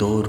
2